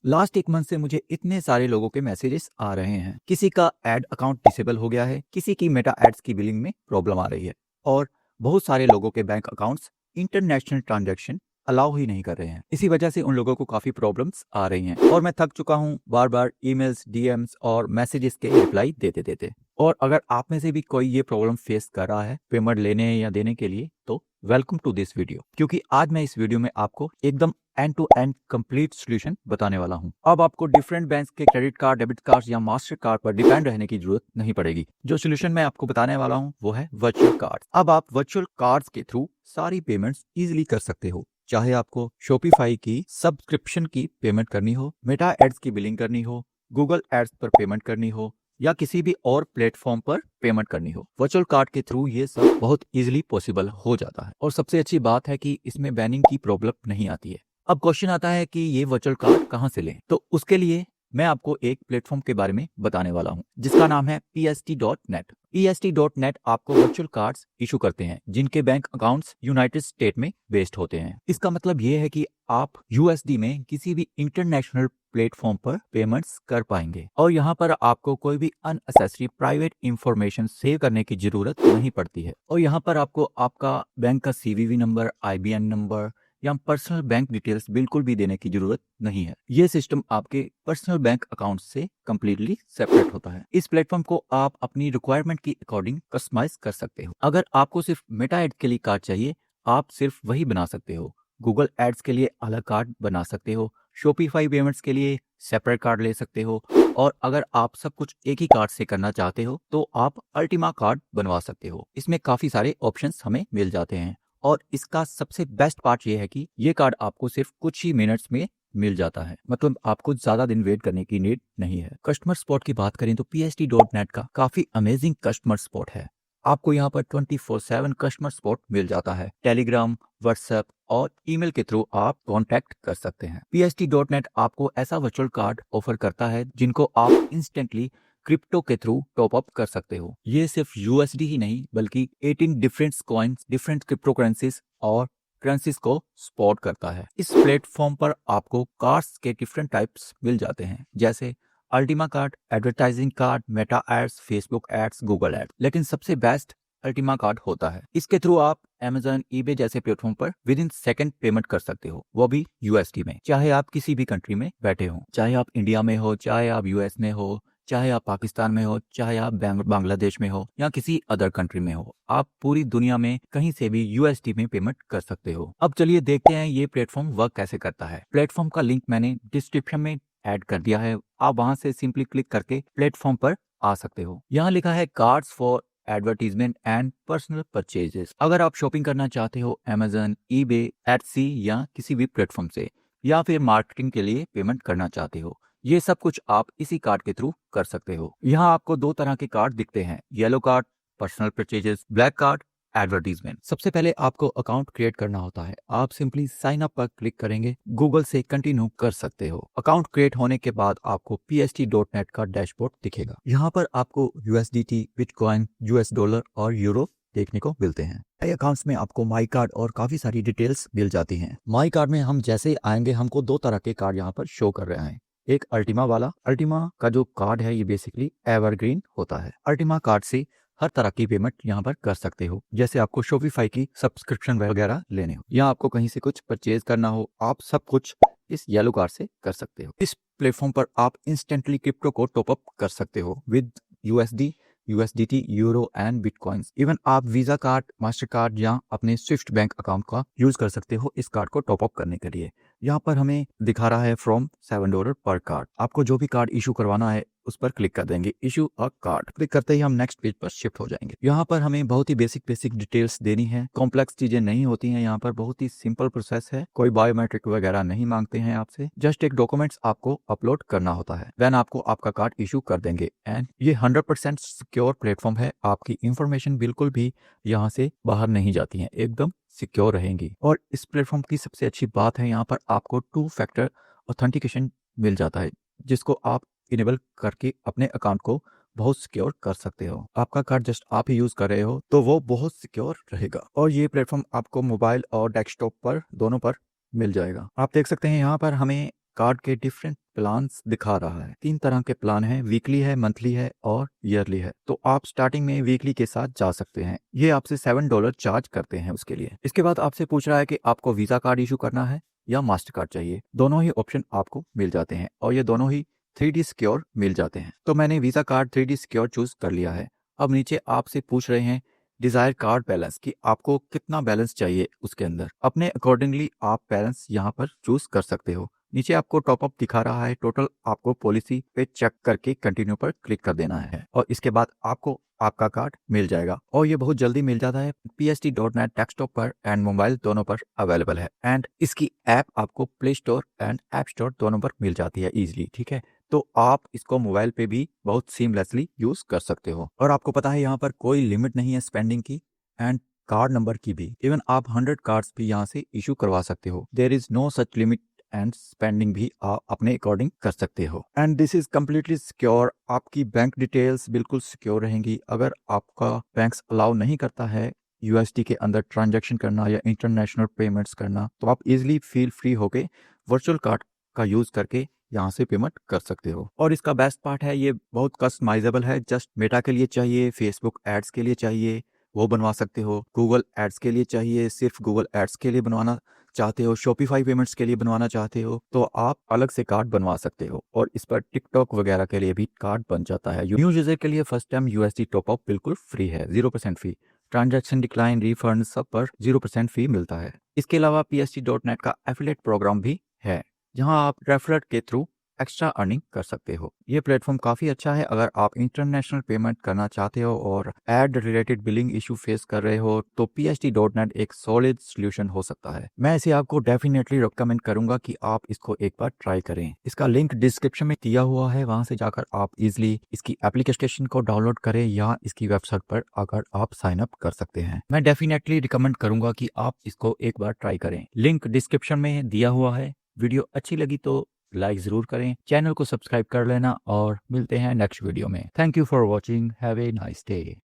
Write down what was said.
Last एक month से मुझे इतने सारे लोगों के मैसेजेस आ रहे हैं। किसी का एड अकाउंट डिसेबल हो गया है, किसी की मेटा एड्स की बिलिंग में प्रॉब्लम आ रही है और बहुत सारे लोगों के bank accounts international transaction allow ही नहीं कर रहे हैं। इसी वजह से उन लोगों को काफी प्रॉब्लम्स आ रही हैं और मैं थक चुका हूँ बार बार ईमेल्स, डीएम्स और मैसेजेस के रिप्लाई देते देते। और अगर आप में से भी कोई ये प्रॉब्लम फेस कर रहा है पेमेंट लेने या देने के लिए, तो वेलकम टू दिस वीडियो, क्योंकि आज मैं इस वीडियो में आपको एकदम end to end complete solution बताने वाला हूं। अब आपको डिफरेंट बैंक के क्रेडिट कार्ड, डेबिट कार्ड या मास्टर कार्ड पर डिपेंड रहने की जरूरत नहीं पड़ेगी। जो सॉल्यूशन मैं आपको बताने वाला हूं वो है वर्चुअल कार्ड। अब आप वर्चुअल कार्ड्स के थ्रू सारी पेमेंट्स इजीली कर सकते हो। चाहे आपको शॉपिफाई की सब्सक्रिप्शन की पेमेंट करनी हो, मेटा एड्स की बिलिंग करनी हो, गूगल एड्स पर पेमेंट करनी हो या किसी भी और प्लेटफॉर्म पर पेमेंट करनी हो, वर्चुअल कार्ड के थ्रू ये सब बहुत इजीली पॉसिबल हो जाता है। और सबसे अच्छी बात है कि इसमें बैनिंग की प्रॉब्लम नहीं आती है। अब क्वेश्चन आता है कि ये वर्चुअल कार्ड कहाँ से लें, तो उसके लिए मैं आपको एक प्लेटफॉर्म के बारे में बताने वाला हूँ जिसका नाम है PST.net। PST.net आपको वर्चुअल कार्ड्स इशू करते हैं जिनके बैंक अकाउंट्स यूनाइटेड स्टेट में बेस्ड होते हैं। इसका मतलब ये है कि आप USD में किसी भी इंटरनेशनल प्लेटफॉर्म पर पेमेंट्स कर पाएंगे और यहाँ पर आपको कोई भी अननेसेसरी प्राइवेट इंफॉर्मेशन सेव करने की जरूरत नहीं पड़ती है। और यहाँ पर आपको आपका बैंक का CVV नंबर, IBN नंबर या पर्सनल बैंक डिटेल्स बिल्कुल भी देने की जरूरत नहीं है। ये सिस्टम आपके पर्सनल बैंक अकाउंट से कम्प्लीटली सेपरेट होता है। इस प्लेटफॉर्म को आप अपनी रिक्वायरमेंट की अकॉर्डिंग कस्टमाइज कर सकते हो। अगर आपको सिर्फ मेटा एड के लिए कार्ड चाहिए, आप सिर्फ वही बना सकते हो। गूगल एड्स के लिए अलग कार्ड बना सकते हो, शॉपिफाई पेमेंट्स के लिए सेपरेट कार्ड ले सकते हो, और अगर आप सब कुछ एक ही कार्ड से करना चाहते हो तो आप अल्टीमा कार्ड बनवा सकते हो। इसमें काफी सारे ऑप्शंस हमें मिल जाते हैं और इसका सबसे बेस्ट पार्ट ये है कि ये कार्ड आपको सिर्फ कुछ ही मिनट्स में मिल जाता है। मतलब आपको ज्यादा दिन वेट करने की नीड नहीं है। कस्टमर सपोर्ट की बात करें तो PST.net का काफी अमेजिंग कस्टमर सपोर्ट है। आपको यहाँ पर 24/7 कस्टमर सपोर्ट मिल जाता है। टेलीग्राम, व्हाट्सएप और ईमेल के थ्रू आप कांटेक्ट कर सकते हैं। PST.net आपको ऐसा वर्चुअल कार्ड ऑफर करता है जिनको आप इंस्टेंटली क्रिप्टो के थ्रू टॉप अप कर सकते हो। ये सिर्फ USD ही नहीं बल्कि 18 different coins, different crypto currencies और करेंसीज को सपोर्ट करता है। इस प्लेटफॉर्म पर आपको कार्ड्स के डिफरेंट टाइप्स मिल जाते हैं, जैसे Ultima card, advertising card, Meta ads, Facebook ads, Google ads. लेकिन सबसे बेस्ट अल्टीमा कार्ड होता है। इसके थ्रू आप Amazon, eBay जैसे प्लेटफॉर्म पर विद इन सेकंड पेमेंट कर सकते हो, वो भी USD में। चाहे आप किसी भी कंट्री में बैठे हो, चाहे आप इंडिया में हो, चाहे आप US में हो, चाहे आप पाकिस्तान में हो, चाहे आप बांग्लादेश में हो या किसी अदर कंट्री में हो, आप पूरी दुनिया में कहीं से भी USD में पेमेंट कर सकते हो। अब चलिए देखते हैं ये प्लेटफॉर्म वर्क कैसे करता है। प्लेटफॉर्म का लिंक मैंने डिस्क्रिप्शन में ऐड कर दिया है। आप वहां से सिंपली क्लिक करके प्लेटफॉर्म पर आ सकते हो। यहाँ लिखा है cards for advertisement and personal purchases. अगर आप शॉपिंग करना चाहते हो Amazon, eBay, Etsy या किसी भी प्लेटफॉर्म से, या फिर मार्केटिंग के लिए पेमेंट करना चाहते हो, ये सब कुछ आप इसी कार्ड के थ्रू कर सकते हो। यहाँ आपको दो तरह के कार्ड दिखते हैं, yellow card personal purchases, black card advertisement. सबसे पहले आपको अकाउंट क्रिएट करना होता है। आप सिंपली साइन अप पर क्लिक करेंगे, गूगल से कंटिन्यू कर सकते हो। अकाउंट क्रिएट होने के बाद आपको PST.net का डैशबोर्ड दिखेगा। यहाँ पर आपको USDT, बिटकॉइन, US डॉलर और यूरो देखने को मिलते हैं। नए अकाउंट्स में आपको माई कार्ड और काफी सारी डिटेल्स मिल जाती हैं। माई कार्ड में हम जैसे ही आएंगे हमको दो तरह के कार्ड यहाँ पर शो कर रहे हैं। एक अल्टीमा वाला। अल्टीमा का जो कार्ड है ये बेसिकली एवरग्रीन होता है। अल्टीमा कार्ड से हर तरह की पेमेंट यहाँ पर कर सकते हो, जैसे आपको शॉपिफाई की सब्सक्रिप्शन वगैरह लेने हो या आपको कहीं से कुछ परचेज करना हो, आप सब कुछ इस येलो कार्ड से कर सकते हो। इस प्लेटफॉर्म पर आप इंस्टेंटली क्रिप्टो को टॉप अप कर सकते हो with USD, USDT, euro and bitcoins. Even आप वीजा कार्ड, मास्टर कार्ड या अपने स्विफ्ट बैंक अकाउंट का यूज कर सकते हो इस कार्ड को टॉप अप करने के लिए। यहाँ पर हमें दिखा रहा है फ्रॉम $7 पर कार्ड। आपको जो भी कार्ड इशू करवाना है उस पर क्लिक कर देंगे, इशू अ कार्ड। क्लिक करते ही हम नेक्स्ट पेज पर शिफ्ट हो जाएंगे। यहाँ पर हमें बहुत ही बेसिक डिटेल्स देनी है। कॉम्प्लेक्स चीजें नहीं होती हैं यहाँ पर, बहुत ही सिंपल प्रोसेस है। कोई बायोमेट्रिक वगैरह नहीं मांगते हैं आपसे, जस्ट एक डॉक्यूमेंट्स आपको अपलोड करना होता है, देन आपको आपका कार्ड इशू कर देंगे। एंड ये 100% सिक्योर प्लेटफॉर्म है। आपकी इंफॉर्मेशन बिल्कुल भी यहाँ से बाहर नहीं जाती है, एकदम सिक्योर रहेंगी। और इस प्लेटफॉर्म की सबसे अच्छी बात है यहाँ पर आपको 2 फैक्टर ऑथेंटिकेशन मिल जाता है, जिसको आप इनेबल करके अपने अकाउंट को बहुत सिक्योर कर सकते हो। आपका कार्ड जस्ट आप ही यूज कर रहे हो तो वो बहुत सिक्योर रहेगा। और ये प्लेटफॉर्म आपको मोबाइल और डेस्कटॉप पर दोनों पर मिल जाएगा। आप देख सकते हैं यहाँ पर हमें कार्ड के डिफरेंट प्लान्स दिखा रहा है। 3 तरह के प्लान हैं, वीकली है, मंथली है और ईयरली है। तो आप स्टार्टिंग में वीकली के साथ जा सकते हैं। ये आपसे $7 चार्ज करते हैं उसके लिए। इसके बाद आपसे पूछ रहा है कि आपको वीजा कार्ड इशू करना है या मास्टर कार्ड चाहिए। दोनों ही ऑप्शन आपको मिल जाते हैं और ये दोनों ही 3D सिक्योर मिल जाते हैं। तो मैंने visa card 3D secure choose कर लिया है। अब नीचे आपसे पूछ रहे हैं डिजायर कार्ड बैलेंस कि आपको कितना बैलेंस चाहिए उसके अंदर। अपने अकॉर्डिंगली आप बैलेंस यहाँ पर चूज कर सकते हो। नीचे आपको टॉपअप दिखा रहा है, टोटल आपको पॉलिसी पे चेक करके कंटिन्यू पर क्लिक कर देना है और इसके बाद आपको आपका कार्ड मिल जाएगा और ये बहुत जल्दी मिल जाता है। PST.NET डेस्कटॉप पर एंड मोबाइल दोनों पर अवेलेबल है एंड इसकी ऐप आपको play store and app store दोनों पर मिल जाती है इजीली। ठीक है, तो आप इसको मोबाइल पे भी बहुत सीमलेसली यूज कर सकते हो और आपको पता है यहाँ पर कोई लिमिट नहीं है स्पेंडिंग की एंड कार्ड नंबर की भी। इवन आप 100 कार्ड्स भी यहाँ से इशू करवा सकते हो। There is no such limit and spending भी आप अपने अकॉर्डिंग कर सकते हो and this is completely secure. आपकी बैंक डिटेल्स बिल्कुल सिक्योर रहेंगी। अगर आपका बैंक अलाउ नहीं करता है USD के अंदर ट्रांजैक्शन करना या इंटरनेशनल पेमेंट्स करना, तो आप इजिली फील फ्री होके वर्चुअल कार्ड का यूज करके यहाँ से पेमेंट कर सकते हो। और इसका बेस्ट पार्ट है ये बहुत कस्टमाइजेबल है। जस्ट मेटा के लिए चाहिए, फेसबुक एड्स के लिए चाहिए वो बनवा सकते हो, गूगल एड्स के लिए चाहिए सिर्फ गूगल एड्स के लिए बनवाना चाहते हो, शॉपिफाई पेमेंट्स के लिए बनवाना चाहते हो तो आप अलग से कार्ड बनवा सकते हो और इस पर टिकटॉक वगैरह के लिए भी कार्ड बन जाता है। न्यू यूजर के लिए फर्स्ट टाइम USD टॉपअप बिल्कुल फ्री है, 0% फी। ट्रांजैक्शन डिक्लाइन रिफंड सब पर 0% फी मिलता है। इसके अलावा PST.NET का एफिलिएट प्रोग्राम भी है जहां आप रेफरल के थ्रू एक्स्ट्रा अर्निंग कर सकते हो। ये प्लेटफॉर्म काफी अच्छा है अगर आप इंटरनेशनल पेमेंट करना चाहते हो और ad related billing issue face कर रहे हो तो PST.NET एक सॉलिड सोल्यूशन हो सकता है। मैं इसे आपको डेफिनेटली रिकमेंड करूंगा कि आप इसको एक बार ट्राई करें। इसका लिंक डिस्क्रिप्शन में दिया हुआ है, वहां से जाकर आप इजिली इसकी एप्लीकेशन को डाउनलोड करें या इसकी वेबसाइट पर आकर आप साइन अप कर सकते हैं। मैं डेफिनेटली रिकमेंड करूंगा कि आप इसको एक बार ट्राई करें। लिंक डिस्क्रिप्शन में दिया हुआ है। वीडियो अच्छी लगी तो लाइक जरूर करें, चैनल को सब्सक्राइब कर लेना और मिलते हैं नेक्स्ट वीडियो में। Thank you for watching, have a nice day.